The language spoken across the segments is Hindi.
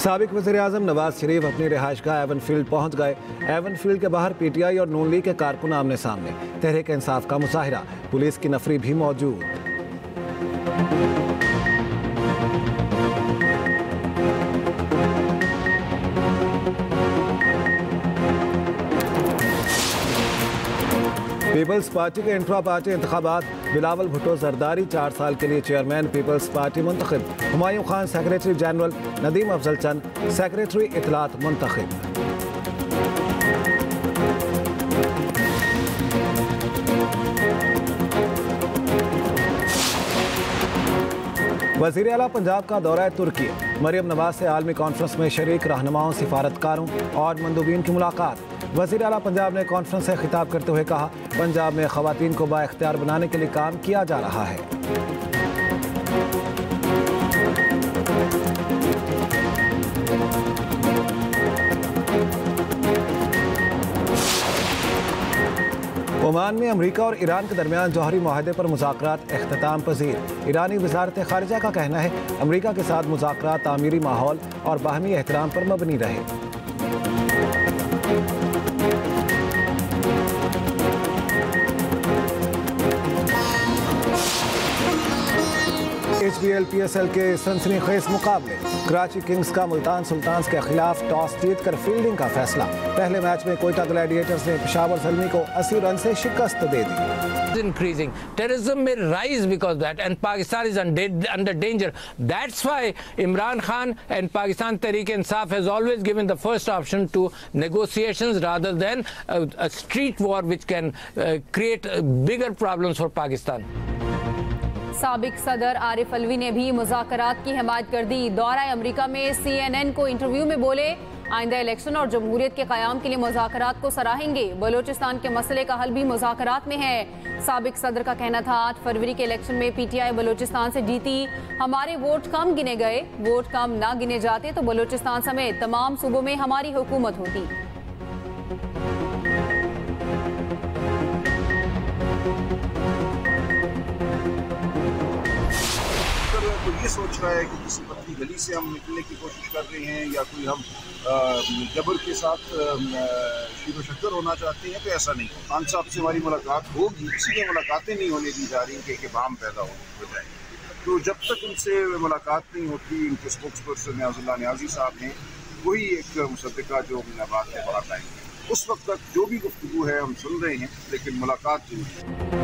साबिक वज़ीर-ए-आज़म नवाज शरीफ अपनी रिहाइशगाह एवन फील्ड पहुँच गए। एवन फील्ड के बाहर पीटीआई और नून लीग के कारकुन आमने सामने। तहरीक इंसाफ का मुजाहिरा, पुलिस की नफरी भी मौजूद। पीपल्स पार्टी के इंट्रा पार्टी इंतखाबात, बिलावल भुट्टो जरदारी 4 साल के लिए चेयरमैन पीपल्स पार्टी मुंतखब। Humayun Khan secretary general, Nadeem Afzal Chan secretary इत्तलात मुंतखब। वज़ीर आला पंजाब का दौरा तुर्की, मरियम नवाज से आलमी कॉन्फ्रेंस में शरीक रहनुमाओं, सिफारतकारों और मंदूबीन की मुलाकात। वज़ीर आला पंजाब ने कॉन्फ्रेंस से खिताब करते हुए कहा, पंजाब में ख़वातीन को बाइख्तियार बनाने के लिए काम किया जा रहा है। ओमान में अमरीका और ईरान के दरमियान जौहरी मुआहदे पर मुज़ाकरात इख्तिताम पजीर। ईरानी वज़ारत ख़ारिजा का कहना है, अमरीका के साथ मुज़ाकरात तामीरी माहौल और बाहमी एहतराम पर मबनी रहे। HBL-PSL के सनसनीखेज मुकाबले, कराची किंग्स का मुल्तान सुल्तान्स के खिलाफ टॉस जीतकर फील्डिंग का फैसला। पहले मैच में कोयटा ग्लैडिएटर्स ने पेशावर ज़ल्मी को 80 रन से शिकस्त दे दी। Increasing terrorism may rise because that, and Pakistan is under danger. That's why Imran Khan and Pakistan Tehreek-e-Insaf has always given the first option to negotiations rather than a street war which can create bigger problems for Pakistan. साबिक सदर आरिफ अलवी ने भी मुज़ाकरात की हिमायत कर दी। दौरा अमरीका में CNN को इंटरव्यू में बोले, आइंदा इलेक्शन और जमहूरियत के क़याम के लिए मुज़ाकरात को सराहेंगे। बलोचिस्तान के मसले का हल भी मुज़ाकरात में है। साबिक सदर का कहना था, 8 फरवरी के इलेक्शन में PTI बलोचिस्तान से जीती, हमारे वोट कम गिने गए। वोट कम ना गिने जाते तो बलोचिस्तान समेत तमाम सूबों में हमारी हुकूमत होती। तो ये सोच रहा है कि किसी पतली गली से हम निकलने की कोशिश कर रहे हैं या कोई हम जबर के साथ शीरो शक्कर होना चाहते हैं, तो ऐसा नहीं हो। खान साहब से हमारी मुलाकात होगी, इसलिए मुलाकातें नहीं होने दी जा रही कि बाम पैदा हो जाए। तो जब तक उनसे मुलाकात नहीं होती, उनके स्पोक्स पर्सन न्याजुल्लाह न्याजी साहब हैं, वही एक मुसद्दिका जो बात है बाहर लाएंगे। उस वक्त तक जो भी गुफ्तगू है हम सुन रहे हैं, लेकिन मुलाकात जरूरी है।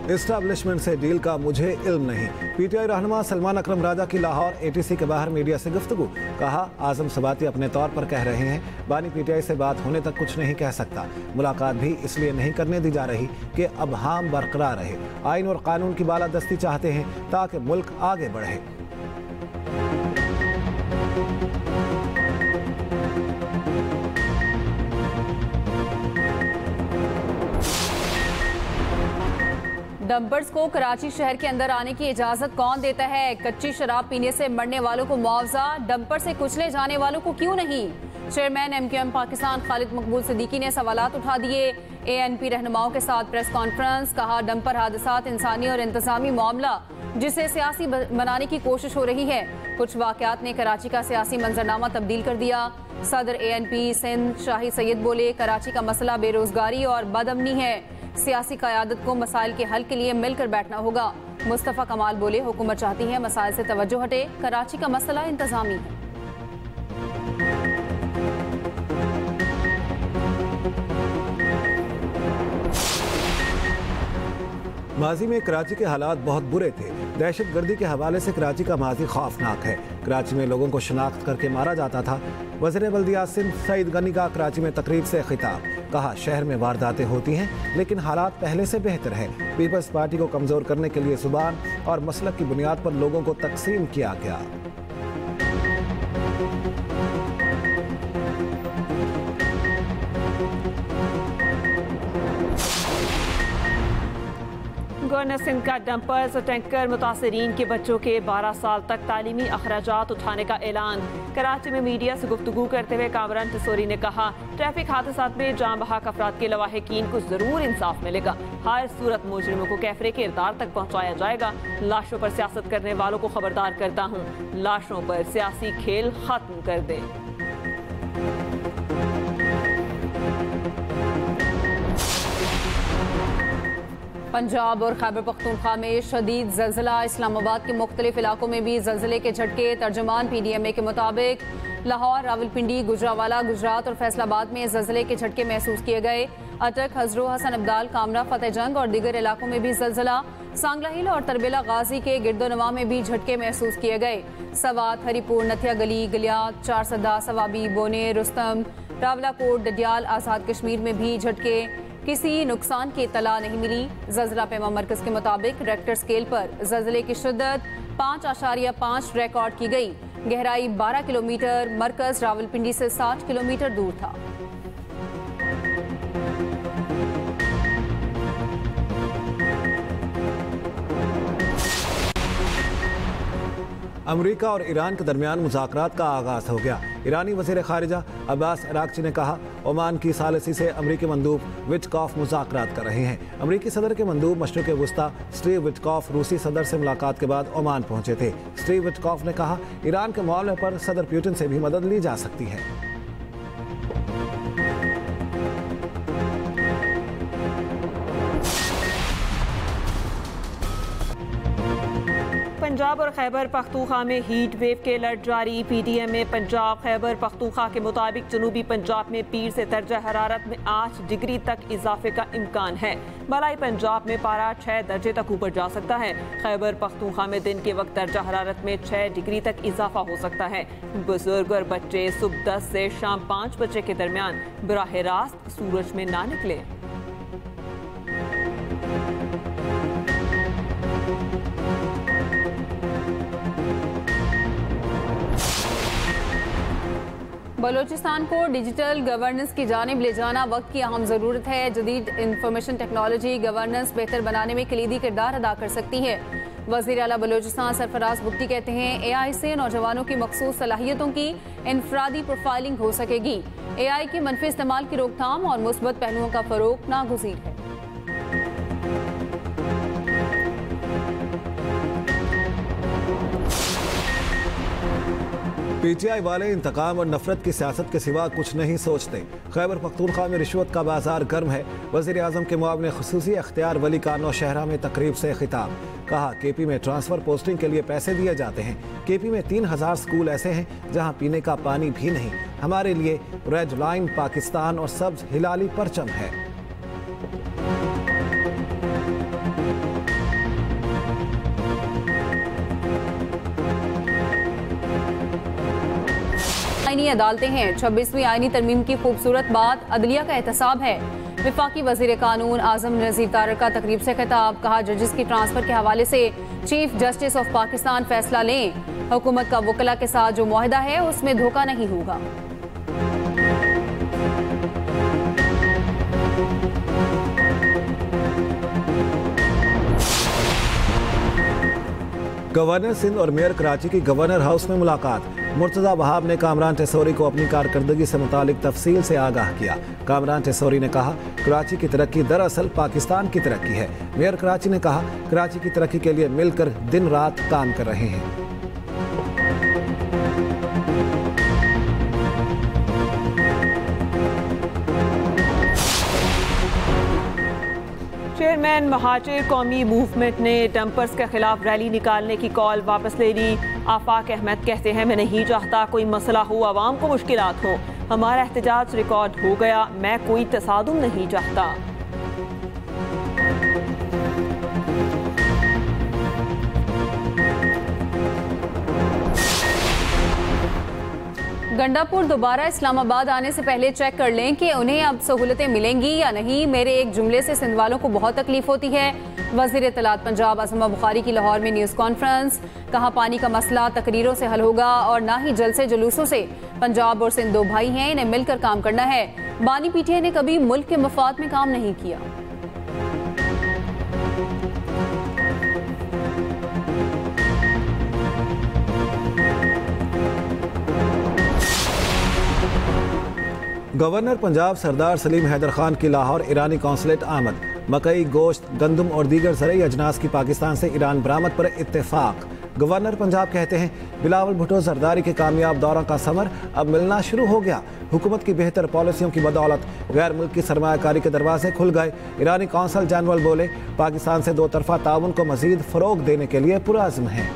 इस्टेब्लिशमेंट से डील का मुझे इल्म नहीं। पीटीआई रहनुमा सलमान अकरम राजा की लाहौर ATC के बाहर मीडिया से गुफ्तगू। कहा, आजम सबाती अपने तौर पर कह रहे हैं, बानी PTI से बात होने तक कुछ नहीं कह सकता। मुलाकात भी इसलिए नहीं करने दी जा रही कि अब हम बरकरार रहे। आइन और कानून की बालादस्ती चाहते हैं ताकि मुल्क आगे बढ़े। डंपर्स को कराची शहर के अंदर आने की इजाजत कौन देता है? कच्ची शराब पीने से मरने वालों को मुआवजा, डंपर से कुचले जाने वालों को क्यों नहीं? चेयरमैन MQM पाकिस्तान खालिद मकबूल सिद्दीकी ने सवालात उठा दिए। ANP रहनुमाओं के साथ प्रेस कॉन्फ्रेंस। कहा, डंपर हादसात इंसानी और इंतजामी मामला जिसे सियासी बनाने की कोशिश हो रही है। कुछ वाकयात ने कराची का सियासी मंजरनामा तब्दील कर दिया। सदर ANP सिंध शाही सैयद बोले, कराची का मसला बेरोजगारी और बदअमनी है। सियासी क़यादत को मसाइल के हल के लिए मिलकर बैठना होगा। मुस्तफ़ा कमाल बोले, हुकूमत चाहती है मसाइल से तवज्जो हटे, कराची का मसला इंतजामी है। माजी में कराची के हालात बहुत बुरे थे। दहशत गर्दी के हवाले से कराची का माजी खौफनाक है। कराची में लोगों को शनाख्त करके मारा जाता था। वज़ीर बल्दियात सिंध सईद गनी का कराची में तकरीब से खिताब। कहा, शहर में वारदातें होती हैं लेकिन हालात पहले से बेहतर है। पीपल्स पार्टी को कमज़ोर करने के लिए ज़ुबान और मसलक की बुनियाद पर लोगों को तकसीम किया गया। गवर्नर सिंध का डंपर्स और टैंकर मुतासरीन के बच्चों के 12 साल तक तालीमी अखराजात उठाने का ऐलान। कराची में मीडिया से गुफ्तगू करते हुए कामरान टिसोरी ने कहा, ट्रैफिक हादसात में जान बहक अफराद के लवाहिकीन को जरूर इंसाफ मिलेगा। हर सूरत मुजरिमों को कैफरे के इरदार तक पहुँचाया जाएगा। लाशों पर सियासत करने वालों को खबरदार करता हूँ, लाशों पर सियासी खेल खत्म कर दे। पंजाब और खैबर पख्तूनख्वा में शदीद ज़लज़ला। इस्लामाबाद के मुख्तलिफ इलाकों में भी ज़लज़ले के झटके। तर्जुमान PDMA के मुताबिक लाहौर, रावलपिंडी, गुजरावाला, गुजरात और फैसलाबाद में ज़लज़ले के झटके महसूस किए गए। अटक, हजरो, हसन अब्दाल, कामरा, फतेहजंग और दीगर इलाकों में भी ज़लज़ला। सांगला हिल और तरबेला गाजी के गिरदोनवा में भी झटके महसूस किए गए। सवात, हरीपुर, नथिया गली, गलियात, चारसदा, सवाबी, बोने, रुस्तम, रावलाकोट, डडियाल, आज़ाद कश्मीर में भी झटके। किसी नुकसान की इत्तला नहीं मिली। ज़लज़ला पैमा मरकज़ के मुताबिक रेक्टर स्केल पर ज़लज़ले की शिद्दत 5.5 रिकॉर्ड की गई। गहराई 12 किलोमीटर। मरकज़ रावलपिंडी से 60 किलोमीटर दूर था। अमेरिका और ईरान के दरमियान मुज़ाकरात का आगाज़ हो गया। ईरानी वज़ीर ख़ारिजा अब्बास अरागची ने कहा, ओमान की सालिसी से अमरीकी मंदूब विटकॉफ मुज़ाकरात कर रहे हैं। अमरीकी सदर के मंदूब मशरिक़ वुस्ता स्टीव विटकॉफ रूसी सदर से मुलाकात के बाद ओमान पहुंचे थे। स्टीव विटकॉफ ने कहा, ईरान के मामले पर सदर पुतिन से भी मदद ली जा सकती है। पंजाब और खैबर पख्तूनख्वा में हीट वेव के अलर्ट जारी। PDMA पंजाब खैबर पख्तूनख्वा के मुताबिक जनूबी पंजाब में पीर से दर्जा हरारत में 8 डिग्री तक इजाफे का इम्कान है। मलाई पंजाब में पारा 6 दर्जे तक ऊपर जा सकता है। खैबर पख्तूनख्वा में दिन के वक्त दर्जा हरारत में 6 डिग्री तक इजाफा हो सकता है। बुजुर्ग और बच्चे सुबह 10 से शाम 5 बजे के दरमियान बराह रास्त सूरज में ना निकले। बलूचिस्तान को डिजिटल गवर्नेंस की जानिब ले जाना वक्त की अहम ज़रूरत है। जदीद इंफॉर्मेशन टेक्नोलॉजी गवर्नेंस बेहतर बनाने में कलीदी किरदार अदा कर सकती है। वज़ीर आला बलूचिस्तान सरफराज बुगटी कहते हैं, AI से नौजवानों की मखसूस सलाहियतों की इनफरादी प्रोफाइलिंग हो सकेगी। AI के मनफी इस्तेमाल की रोकथाम और मुस्बत पहलुओं का फ़रोग नागुज़ीर है। PTI वाले इंतकाम और नफरत की सियासत के सिवा कुछ नहीं सोचते। खैबर पख्तूनख्वा में रिश्वत का बाजार गर्म है। वज़ीर आज़म के मुआविन ख़ुसूसी अख्तियार वली का नौशहरा में तकरीब से खिताब। कहा, KP में ट्रांसफ़र पोस्टिंग के लिए पैसे दिए जाते हैं। KP में 3000 स्कूल ऐसे हैं जहां पीने का पानी भी नहीं। हमारे लिए रेड लाइन पाकिस्तान और सब्ज हिलाली परचम है। आईनी अदालतें हैं। 26वीं आईनी तरमीम की खूबसूरत बात अदलिया का एहतसाब है। वफाकी वज़ीर कानून आज़म नज़ीर तारक का तकरीब से खिताब। कहा, जजेस की ट्रांसफ़र के हवाले से चीफ जस्टिस ऑफ पाकिस्तान फैसला लें। हुकूमत का वकला के साथ जो मुआहदा है उसमें धोखा नहीं होगा। गवर्नर सिंध और मेयर कराची की गवर्नर हाउस में मुलाकात। मुर्तज़ा वहाब ने कामरान टिसोरी को अपनी कारकर्दगी से मुतालिक तफसील से आगाह किया। कामरान टिसोरी ने कहा, कराची की तरक्की दरअसल पाकिस्तान की तरक्की है। मेयर कराची ने कहा, कराची की तरक्की के लिए मिलकर दिन रात काम कर रहे हैं। चेयरमैन महाजिर कौमी मूवमेंट ने डंपर्स के खिलाफ रैली निकालने की कॉल वापस ले ली। आफाक अहमद कहते हैं, मैं नहीं चाहता कोई मसला हो, आवाम को मुश्किलात हो। हमारा एहतजाज रिकॉर्ड हो गया, मैं कोई तसादुम नहीं चाहता। गंडापुर दोबारा इस्लामाबाद आने से पहले चेक कर लें कि उन्हें अब सहूलतें मिलेंगी या नहीं। मेरे एक जुमले से सिंध वालों को बहुत तकलीफ होती है। वज़ीर इत्तलात पंजाब असमा बुखारी की लाहौर में न्यूज़ कॉन्फ्रेंस। कहा, पानी का मसला तकरीरों से हल होगा और ना ही जलसे जुलूसों से। पंजाब और सिंध दो भाई हैं, इन्हें मिलकर काम करना है। बानी पीटीआई ने कभी मुल्क के मफाद में काम नहीं किया। गवर्नर पंजाब सरदार सलीम हैदर खान की लाहौर ईरानी कौंसलेट आमद। मकई, गोश्त, गंदम और दीगर ज़रूरी अजनास की पाकिस्तान से ईरान बरामद पर इत्तेफाक। गवर्नर पंजाब कहते हैं बिलावल भुट्टो जरदारी के कामयाब दौरों का समर अब मिलना शुरू हो गया। हुकूमत की बेहतर पॉलिसियों की बदौलत गैर मुल्की सरमायाकारी के दरवाजे खुल गए। ईरानी कौंसल जनरल बोले पाकिस्तान से दो तरफा ताउन को मजीद फ़रोग देने के लिए पुरअज़्म है।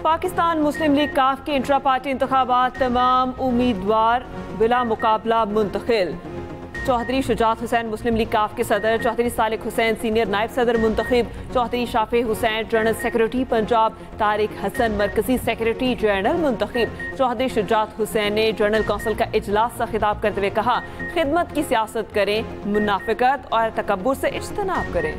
पाकिस्तान मुस्लिम लीग काफ के इंट्रा पार्टी इंतखाबात तमाम उम्मीदवार बिला मुकाबला मुंतखिल। चौधरी शुजात हुसैन मुस्लिम लीग काफ के सदर, चौधरी सालिक हुसैन सीनियर नायब सदर मुंतखिब, चौधरी शाफी हुसैन जनरल सेक्रेटरी पंजाब, तारिक हसन मरकजी सेक्रेटरी जनरल मुंतखिब। चौधरी शुजात हुसैन ने जनरल कौंसिल का इजलास से खिताब करते हुए कहा, खिदमत की सियासत करें, मुनाफिकत और तकब्बुर से इज्तनाब करें।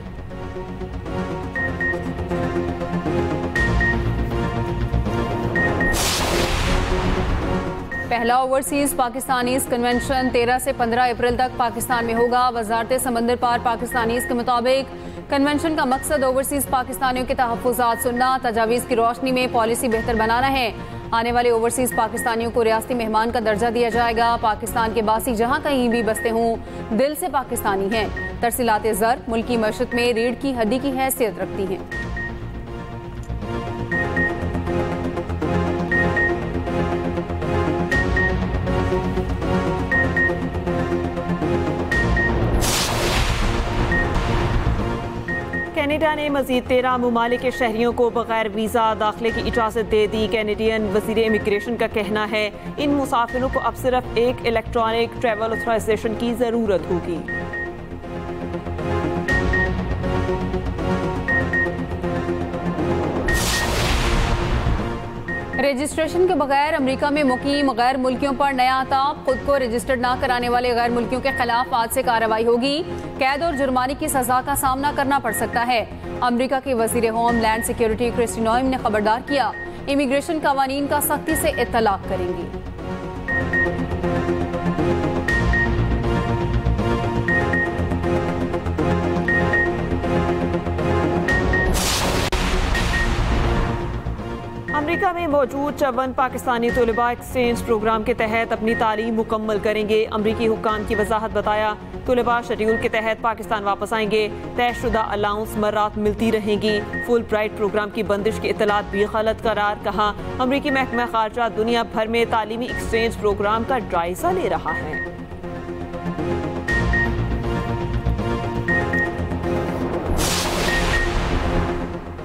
पहला ओवरसीज पाकिस्तानीज कन्वेंशन 13 से 15 अप्रैल तक पाकिस्तान में होगा। वजारत समंदर पार पाकिस्तानीज के मुताबिक कन्वेंशन का मकसद ओवरसीज पाकिस्तानियों के तहफ़्फ़ुज़ात सुनना, तजावीज़ की रोशनी में पॉलिसी बेहतर बनाना है। आने वाले ओवरसीज पाकिस्तानियों को रियासती मेहमान का दर्जा दिया जाएगा। पाकिस्तान के बासी जहाँ कहीं भी बसते हों दिल से पाकिस्तानी हैं। तरसीलात ज़र मुल्की मशरक़ में रीढ़ की हड्डी की हैसियत रखती हैं। कनाडा ने मजीद 13 ममालिक के शहरियों को बगैर वीज़ा दाखिले की इजाज़त दे दी। कैनेडियन वज़ीर इमिग्रेशन का कहना है इन मुसाफिरों को अब सिर्फ एक इलेक्ट्रॉनिक ट्रैवल ऑथराइजेशन की ज़रूरत होगी। रजिस्ट्रेशन के बगैर अमेरिका में मुकीम गैर मुल्कियों पर नया ताब। खुद को रजिस्टर्ड ना कराने वाले गैर मुल्कियों के खिलाफ आज से कार्रवाई होगी। कैद और जुर्माने की सजा का सामना करना पड़ सकता है। अमेरिका के वजीर होमलैंड सिक्योरिटी क्रिस्टी नोएम ने खबरदार किया, इमिग्रेशन कवानीन का सख्ती से इत्तलाक करेंगी। अमेरिका में मौजूद 54 पाकिस्तानी तलबा एक्सचेंज प्रोग्राम के तहत अपनी तालीम मुकम्मल करेंगे। अमरीकी हुक्काम की वजाहत बताया, तलबा शेड्यूल के तहत पाकिस्तान वापस आएंगे। तयशुदा अलाउंस मर्रात मिलती रहेंगी। फुल ब्राइट प्रोग्राम की बंदिश की इतलात भी गलत करार। कहा, अमरीकी महकमा खारजा दुनिया भर में तालीमी एक्सचेंज प्रोग्राम का जायजा ले रहा है।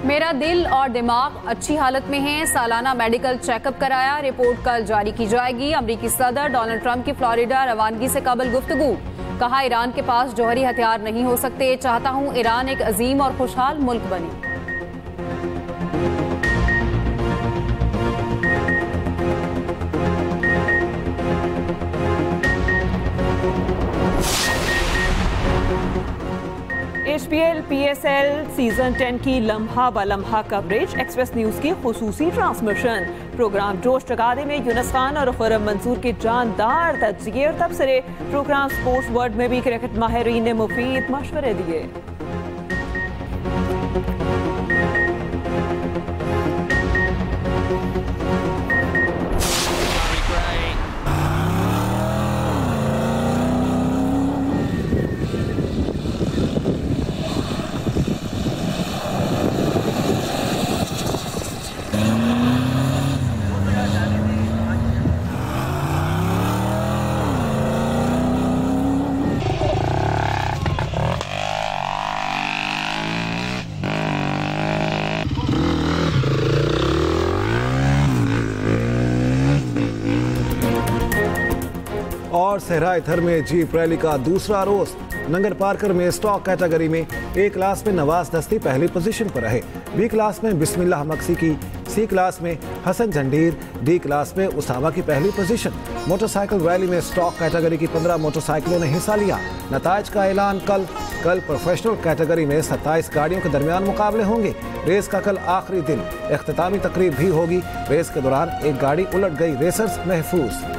मेरा दिल और दिमाग अच्छी हालत में हैं। सालाना मेडिकल चेकअप कराया, रिपोर्ट कल जारी की जाएगी। अमेरिकी सदर डोनाल्ड ट्रंप की फ्लोरिडा रवानगी से कबल गुफ्तगू। कहा, ईरान के पास जौहरी हथियार नहीं हो सकते। चाहता हूं ईरान एक अजीम और खुशहाल मुल्क बने। HPL PSL सीजन 10 की लम्हा ब लम्हा कवरेज, एक्सप्रेस न्यूज की खुसूसी ट्रांसमिशन। प्रोग्राम जोश जगाने में यूनुस खान और खुर्रम मंसूर के जानदार तजज़िये और तबसरे। प्रोग्राम स्पोर्ट्स वर्ल्ड में भी क्रिकेट माहिरीन ने मुफीद मशवरे दिए। और सहराए थर में जीप रैली का दूसरा रोज। नंगर पार्कर में स्टॉक कैटेगरी में ए क्लास में नवाज दस्ती पहली पोजीशन पर रहे, बी क्लास में बिस्मिल्लाह मक्सी की, सी क्लास में हसन जंडीर, डी क्लास में उसामा की पहली पोजीशन। मोटरसाइकिल रैली में स्टॉक कैटेगरी की 15 मोटरसाइकिलों ने हिस्सा लिया। नताइज का ऐलान कल प्रोफेशनल कैटेगरी में 27 गाड़ियों के दरमियान मुकाबले होंगे। रेस का कल आखिरी दिन इख्तितामी तकरीब भी होगी। रेस के दौरान एक गाड़ी उलट गई, रेसर्स महफूज।